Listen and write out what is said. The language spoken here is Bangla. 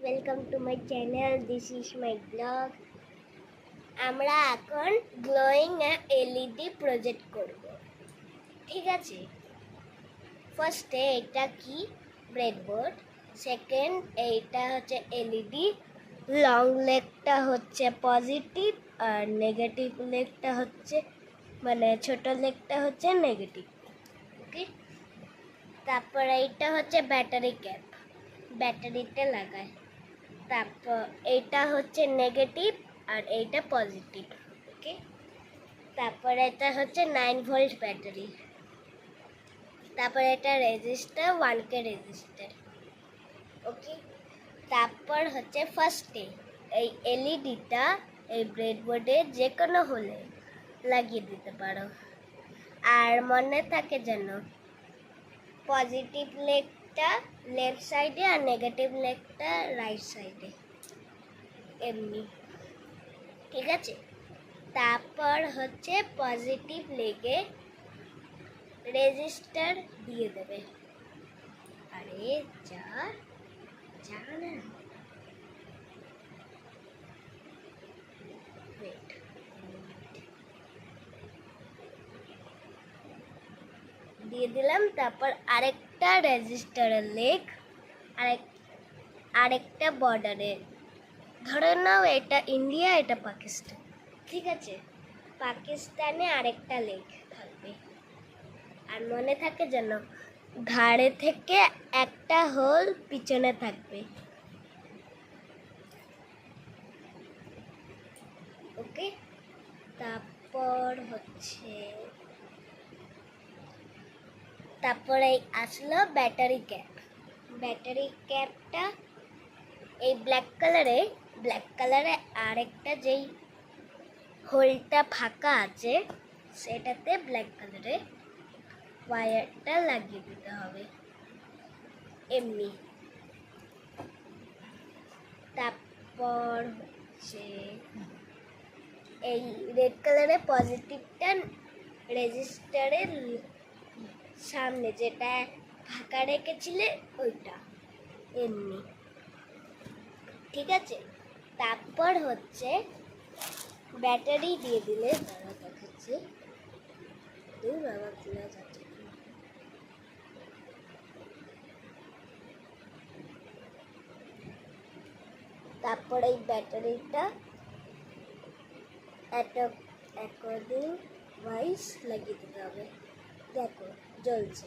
welcome to my channel. This is my blog. আমরা এখন গ্লোয়িং এলইডি প্রজেক্ট করব, ঠিক আছে। ফার্স্টে এটা কি ব্রেডবোর্ড, সেকেন্ড এইটা হচ্ছে এলইডি, লং লেগটা হচ্ছে পজিটিভ আর নেগেটিভ লেগটা হচ্ছে মানে ছোট লেগটা হচ্ছে নেগেটিভ, ওকে। তারপর এইটা হচ্ছে ব্যাটারি ক্যাপ, ব্যাটারিতে লাগায়। তারপর এইটা হচ্ছে নেগেটিভ আর এইটা পজিটিভ, ওকে। তারপর এটা হচ্ছে 9 ভোল্ট ব্যাটারি। তারপর এটা রেজিস্টার 1K রেজিস্টার, ওকে। তারপর হচ্ছে ফার্স্টে এই এলইডিটা এই ব্রেডবোর্ডে যে কোনো হলে লাগিয়ে দিতে পারো। আর মনে থাকে যেন পজিটিভ লেগটা লেফট সাইডে আর নেগেটিভ লেগটা রাইট সাইডে, এমনি, ঠিক আছে। তারপর হচ্ছে পজিটিভ লেগে রেজিস্টার দিয়ে দেবে। আরে যা না, দিয়ে দিলাম। তারপর আরেকটা রেজিস্টারের লেগ, আরেকটা বর্ডারের, ধরে নাও এটা ইন্ডিয়া এটা পাকিস্তান, ঠিক আছে। পাকিস্তানে আরেকটা লেগ থাকবে। আর মনে থাকে যেন ঘাড়ে থেকে একটা হোল পিছনে থাকবে, ওকে। তারপরে আসলো ব্যাটারি ক্যাপ। ব্যাটারি ক্যাপটা এই ব্ল্যাক কালারে আরেকটা যেই হোলটা ফাঁকা আছে সেটাতে ব্ল্যাক কালারে ওয়্যারটা লাগিয়ে দিতে হবে, এমনি। তারপর হচ্ছে এই রেড কালারের পজিটিভটা রেজিস্টারের সামনে যেটা ফাঁকা রেখেছিলে ওইটা, এমনি, ঠিক আছে। তারপর হচ্ছে ব্যাটারি দিয়ে দিলে, বাবা দেখাচ্ছে, বাবা চলে যাচ্ছে। তারপর এই ব্যাটারিটা অ্যাকর্ডিং ওয়াইজ লাগিয়ে দিতে হবে। দেখো জ্বলছে।